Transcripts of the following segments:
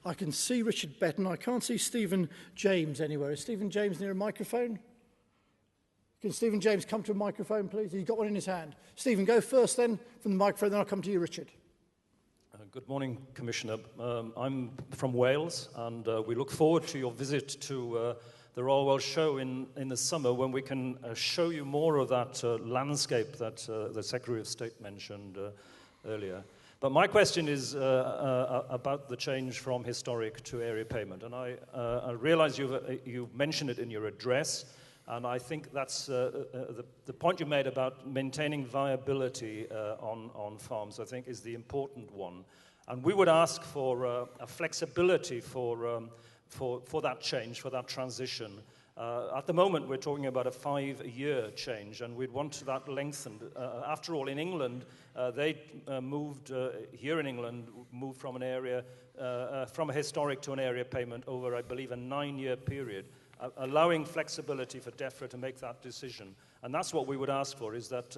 I can see Richard Betton. I can't see Stephen James anywhere. Is Stephen James near a microphone? Can Stephen James come to a microphone, please? He's got one in his hand. Stephen, go first then from the microphone, then I'll come to you, Richard. Good morning, Commissioner. I'm from Wales, and we look forward to your visit to the Royal Welsh Show in the summer, when we can show you more of that landscape that the Secretary of State mentioned earlier. But my question is about the change from historic to area payment. And I realize you've mentioned it in your address, and I think that's the point you made about maintaining viability on farms, I think, is the important one. And we would ask for a flexibility for that change, for that transition. At the moment, we're talking about a 5-year change, and we'd want that lengthened. After all, in England, they moved from an area, from a historic to an area payment over, I believe, a 9-year period, allowing flexibility for DEFRA to make that decision. And that's what we would ask for, is that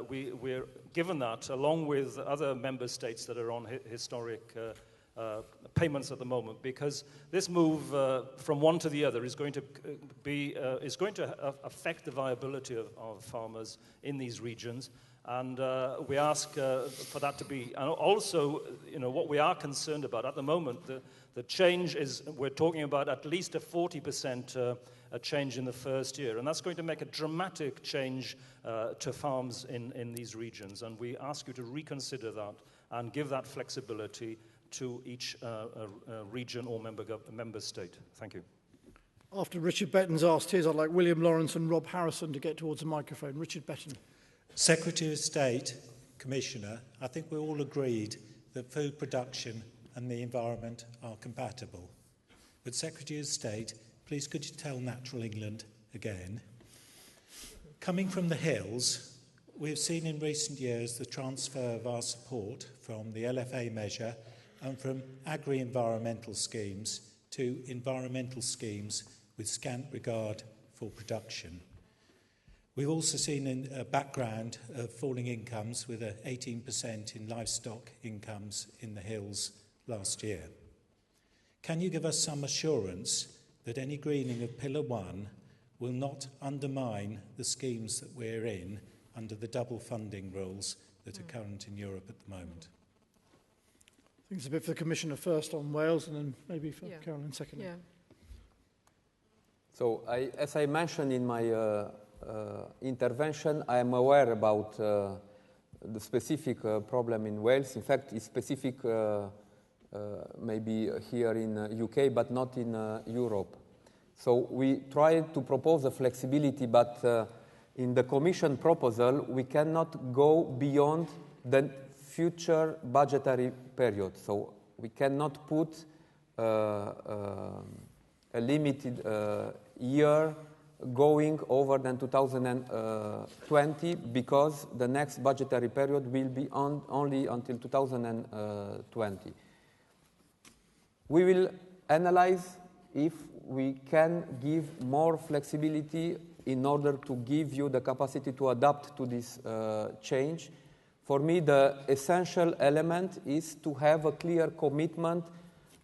we're given that, along with other member states that are on historic payments at the moment, because this move from one to the other is going to affect the viability of farmers in these regions, and we ask for that to be. And also, what we are concerned about at the moment, the change is, we're talking about at least a 40% change in the first year, and that's going to make a dramatic change to farms in these regions, and we ask you to reconsider that and give that flexibility to each region or member state. Thank you. After Richard Betton's asked his, I'd like William Lawrence and Rob Harrison to get towards the microphone. Richard Betton. Secretary of State, Commissioner, I think we're all agreed that food production and the environment are compatible. But Secretary of State, please could you tell Natural England again? Coming from the hills, we have seen in recent years the transfer of our support from the LFA measure and from agri-environmental schemes to environmental schemes with scant regard for production. We've also seen a background of falling incomes, with an 18% in livestock incomes in the hills last year. Can you give us some assurance that any greening of Pillar 1 will not undermine the schemes that we're in under the double funding rules that are current in Europe at the moment? I think it's a bit for the Commissioner first on Wales, and then maybe for Caroline second. Yeah. So, as I mentioned in my intervention, I am aware about the specific problem in Wales. In fact, it's specific maybe here in UK, but not in Europe. So we tried to propose a flexibility, but in the Commission proposal, we cannot go beyond the future budgetary period. So we cannot put a limited year going over than 2020, because the next budgetary period will be only until 2020. We will analyze if we can give more flexibility in order to give you the capacity to adapt to this change. For me, the essential element is to have a clear commitment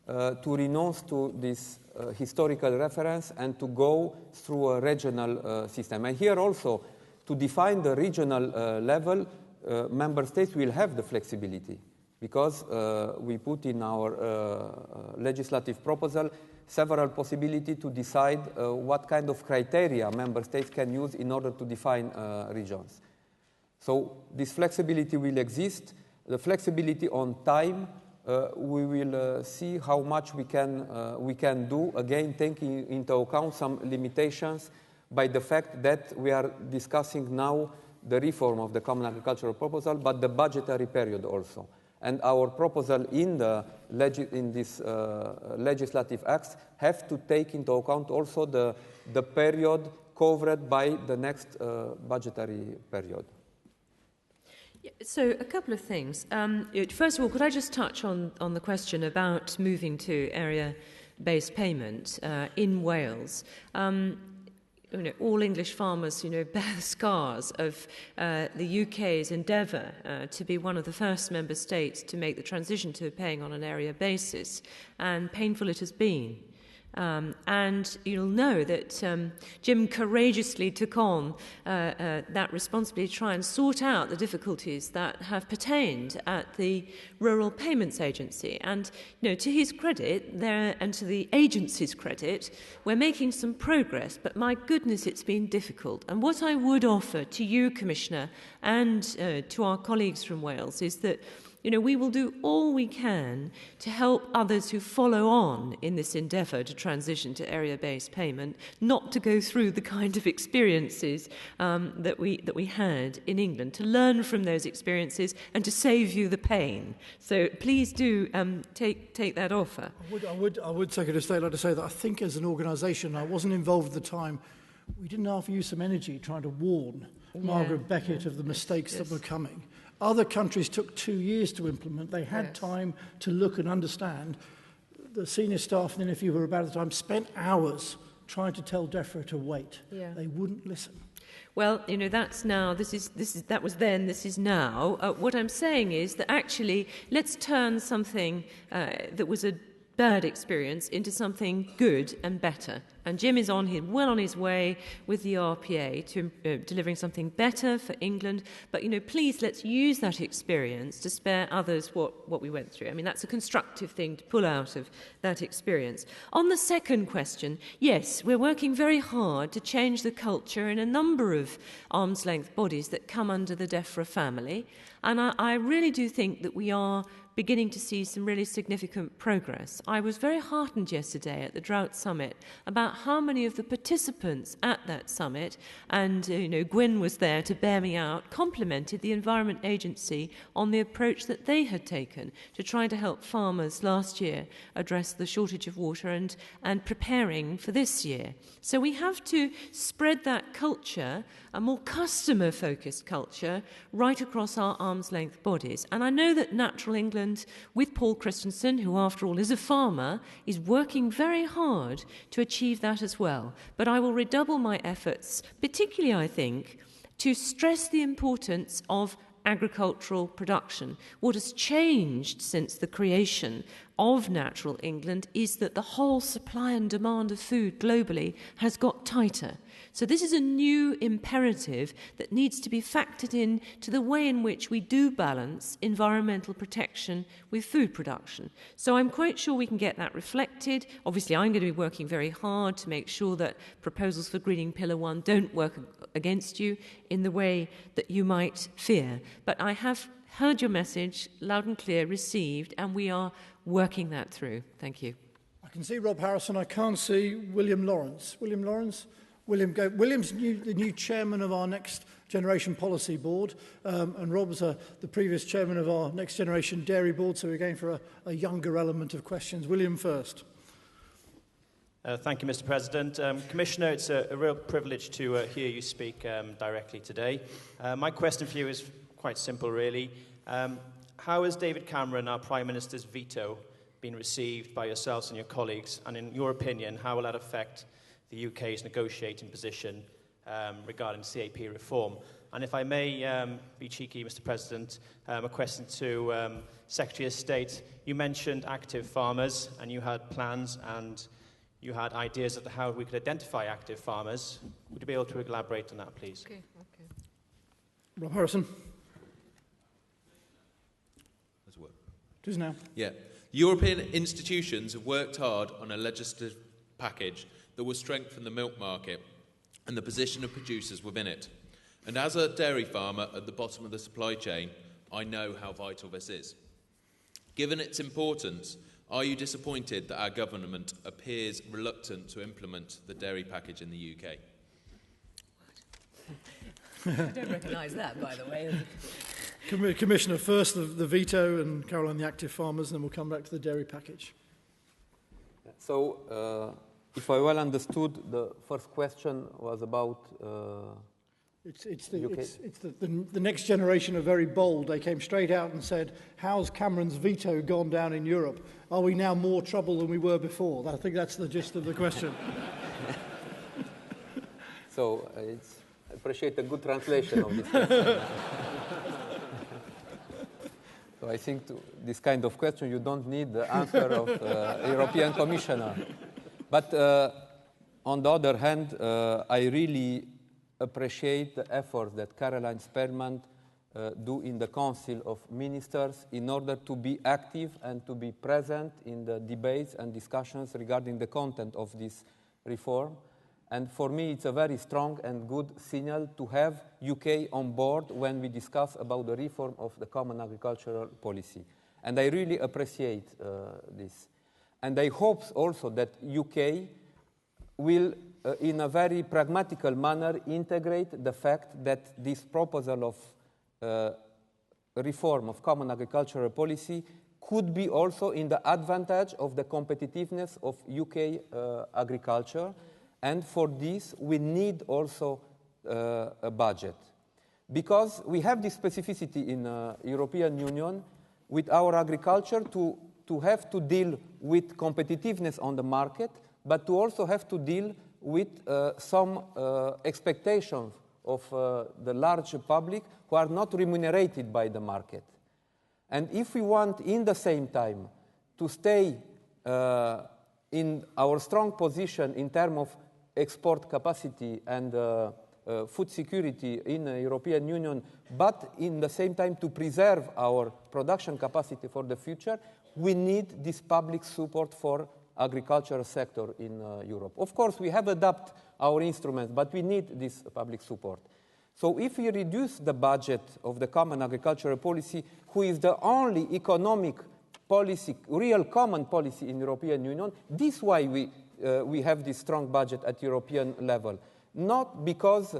to renounce to this historical reference and to go through a regional system. And here also, to define the regional level, member states will have the flexibility, because we put in our legislative proposal several possibilities to decide what kind of criteria member states can use in order to define regions. So this flexibility will exist. The flexibility on time, we will see how much we can do, again taking into account some limitations by the fact that we are discussing now the reform of the Common Agricultural Proposal, but the budgetary period also. And our proposal in this legislative acts have to take into account also the period covered by the next budgetary period. So a couple of things. First of all, could I just touch on the question about moving to area-based payment in Wales? all English farmers, bear the scars of the UK's endeavour to be one of the first member states to make the transition to paying on an area basis, and painful it has been. And you'll know that Jim courageously took on that responsibility to try and sort out the difficulties that have pertained at the Rural Payments Agency. And, to his credit, and to the agency's credit, we're making some progress, but my goodness, it's been difficult. And what I would offer to you, Commissioner, and to our colleagues from Wales is that we will do all we can to help others who follow on in this endeavour to transition to area-based payment not to go through the kind of experiences that we had in England, to learn from those experiences and to save you the pain. So please do take that offer. I would, Secretary of State, like to say that I think as an organisation, I wasn't involved at the time, we didn't have to use some energy trying to warn Margaret Beckett of the mistakes that were coming. Other countries took 2 years to implement. They had time to look and understand. The senior staff, and if you were about at the time, spent hours trying to tell DEFRA to wait. Yeah. They wouldn't listen. Well, that's now. That was then. This is now. What I'm saying is that actually, let's turn something that was a bad experience into something good and better. And Jim is well on his way with the RPA to delivering something better for England. But, please let's use that experience to spare others what we went through. I mean, that's a constructive thing to pull out of that experience. On the second question, yes, we're working very hard to change the culture in a number of arm's-length bodies that come under the DEFRA family. And I really do think that we are beginning to see some really significant progress. I was very heartened yesterday at the Drought Summit about how many of the participants at that summit, and Gwyn was there to bear me out, complimented the Environment Agency on the approach that they had taken to try to help farmers last year address the shortage of water and preparing for this year. So we have to spread that culture, a more customer-focused culture, right across our arm's-length bodies. And I know that Natural England, with Paul Christensen, who after all is a farmer, is working very hard to achieve that as well. But I will redouble my efforts, particularly, I think, to stress the importance of agricultural production. What has changed since the creation of Natural England is that the whole supply and demand of food globally has got tighter. So this is a new imperative that needs to be factored in to the way in which we do balance environmental protection with food production. So I'm quite sure we can get that reflected. Obviously, I'm going to be working very hard to make sure that proposals for Greening Pillar 1 don't work against you in the way that you might fear. But I have heard your message loud and clear, received, and we are working that through. Thank you. I can see Rob Harrison. I can't see William Lawrence. William Lawrence? William's the new chairman of our Next Generation Policy Board, and Rob's the previous chairman of our Next Generation Dairy Board, so we're going for a younger element of questions. William first. Thank you, Mr. President. Commissioner, it's a real privilege to hear you speak directly today. My question for you is quite simple, really. How has David Cameron, our Prime Minister's veto, been received by yourselves and your colleagues? And in your opinion, how will that affect the UK's negotiating position regarding CAP reform? And if I may be cheeky, Mr. President, a question to Secretary of State. You mentioned active farmers, and you had plans and you had ideas as to how we could identify active farmers. Would you be able to elaborate on that, please? Okay. Rob Harrison. Does it work? It is now. Yeah. European institutions have worked hard on a legislative package that will strengthen the milk market and the position of producers within it. And as a dairy farmer at the bottom of the supply chain, I know how vital this is. Given its importance, are you disappointed that our government appears reluctant to implement the dairy package in the UK? I don't recognise that, by the way. Commissioner, first the veto, and Caroline, the active farmers, and then we'll come back to the dairy package. So, if I well understood, the first question was about the next generation are very bold. They came straight out and said, how's Cameron's veto gone down in Europe? Are we now more trouble than we were before? I think that's the gist of the question. So I appreciate a good translation of this question. So I think this kind of question, you don't need the answer of European Commissioner. But on the other hand, I really appreciate the efforts that Caroline Sperman do in the Council of Ministers in order to be active and to be present in the debates and discussions regarding the content of this reform. And for me, it's a very strong and good signal to have UK on board when we discuss about the reform of the Common Agricultural Policy. And I really appreciate this. And I hope also that UK will, in a very pragmatical manner, integrate the fact that this proposal of reform of Common Agricultural Policy could be also in the advantage of the competitiveness of UK agriculture. And for this, we need also a budget. Because we have this specificity in the European Union with our agriculture to have to deal with competitiveness on the market, but to also have to deal with some expectations of the large public who are not remunerated by the market. And if we want, in the same time, to stay in our strong position in terms of export capacity and food security in the European Union, but in the same time to preserve our production capacity for the future, we need this public support for agricultural sector in Europe. Of course, we have adapted our instruments, but we need this public support. So if we reduce the budget of the Common Agricultural Policy, which is the only economic policy, real common policy in the European Union, this is why we have this strong budget at European level. Not because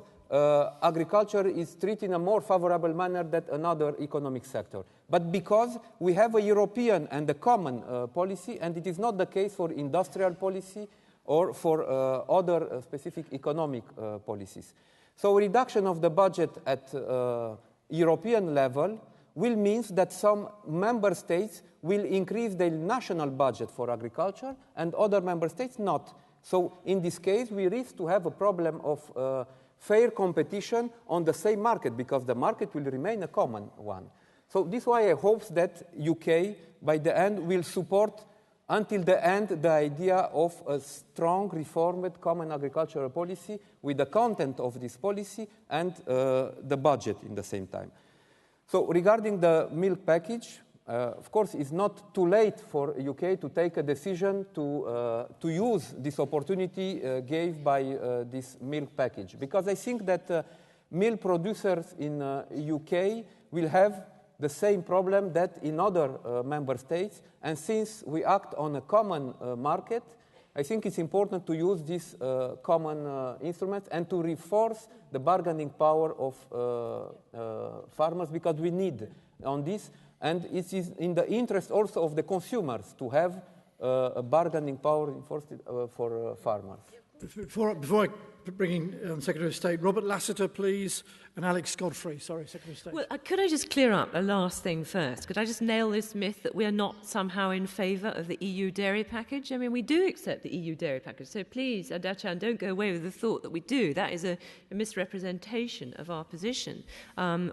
agriculture is treated in a more favorable manner than another economic sector, but because we have a European and a common policy, and it is not the case for industrial policy or for other specific economic policies. So reduction of the budget at European level will mean that some member states will increase their national budget for agriculture and other member states not. So in this case, we risk to have a problem of fair competition on the same market, because the market will remain a common one. So this is why I hope that UK, by the end, will support until the end the idea of a strong reformed common agricultural policy with the content of this policy and the budget in the same time. So regarding the milk package, of course, it's not too late for UK to take a decision to use this opportunity gave by this milk package. Because I think that milk producers in UK will have the same problem that in other member states. And since we act on a common market, I think it's important to use these common instruments and to reinforce the bargaining power of farmers, because we need on this. And it is in the interest also of the consumers to have a bargaining power enforced for farmers. Before I bring in Secretary of State, Robert Lassiter, please, and Alex Godfrey. Sorry, Secretary of State. Well, could I just clear up a last thing first? Could I just nail this myth that we are not somehow in favour of the EU dairy package? I mean, we do accept the EU dairy package, so please, Adachan, don't go away with the thought that we do. That is a misrepresentation of our position.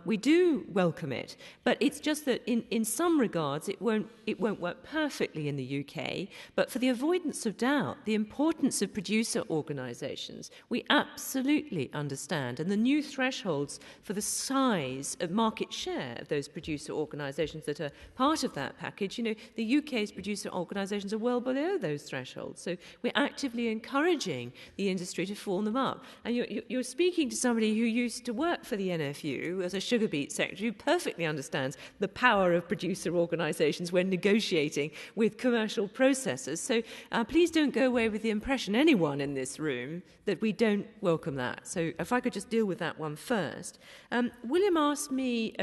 We do welcome it, but it's just that in some regards it won't work perfectly in the UK, but for the avoidance of doubt, the importance of producer organisations, we absolutely understand, and the new thresholds for the size of market share of those producer organisations that are part of that package, you know, the UK's producer organisations are well below those thresholds. So we're actively encouraging the industry to form them up. And you're speaking to somebody who used to work for the NFU as a sugar beet secretary, who perfectly understands the power of producer organisations when negotiating with commercial processors. So please don't go away with the impression, anyone in this room, that we don't welcome that. So if I could just deal with that one first. William asked me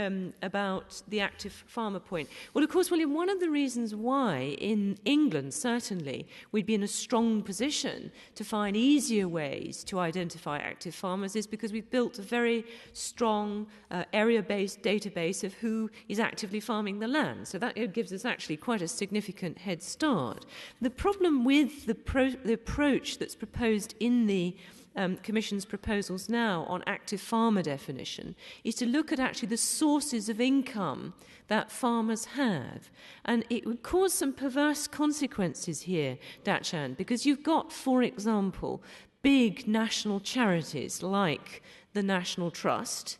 about the active farmer point. Well, of course, William, one of the reasons why in England, certainly, we'd be in a strong position to find easier ways to identify active farmers is because we've built a very strong area-based database of who is actively farming the land. So that gives us actually quite a significant head start. The problem with the approach that's proposed in the Commission's proposals now on active farmer definition is to look at actually the sources of income that farmers have. And it would cause some perverse consequences here, Dachan, because you've got, for example, big national charities like the National Trust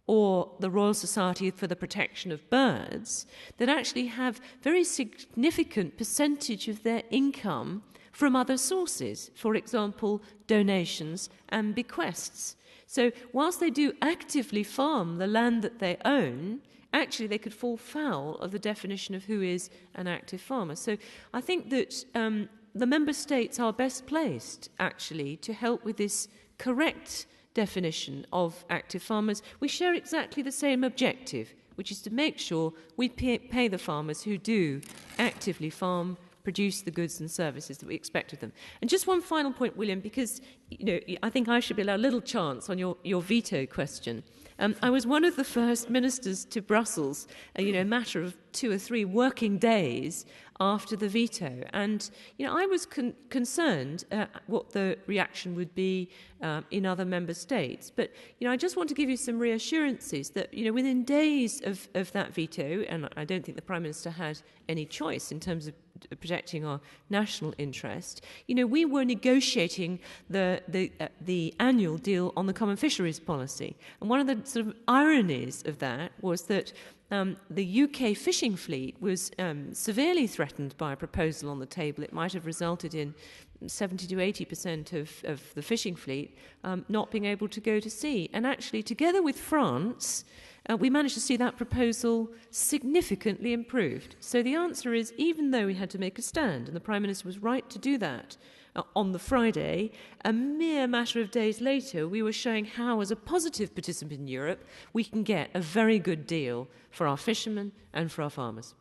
or the Royal Society for the Protection of Birds that actually have very significant percentage of their income from other sources, for example, donations and bequests. So whilst they do actively farm the land that they own, actually they could fall foul of the definition of who is an active farmer. So I think that the member states are best placed, actually, to help with this correct definition of active farmers. We share exactly the same objective, which is to make sure we pay the farmers who do actively farm, produce the goods and services that we expect of them. And just one final point, William, because I think I should be allowed a little chance on your veto question. I was one of the first ministers to Brussels, a matter of 2 or 3 working days after the veto. And, I was concerned what the reaction would be in other member states. But, I just want to give you some reassurances that, within days of that veto, and I don't think the Prime Minister had any choice in terms of protecting our national interest, we were negotiating the annual deal on the common fisheries policy. And one of the sort of ironies of that was that the UK fishing fleet was severely threatened by a proposal on the table. It might have resulted in 70 to 80% of the fishing fleet not being able to go to sea. And actually, together with France, we managed to see that proposal significantly improved. So the answer is, even though we had to make a stand, and the Prime Minister was right to do that, on the Friday, a mere matter of days later, we were showing how, as a positive participant in Europe, we can get a very good deal for our fishermen and for our farmers.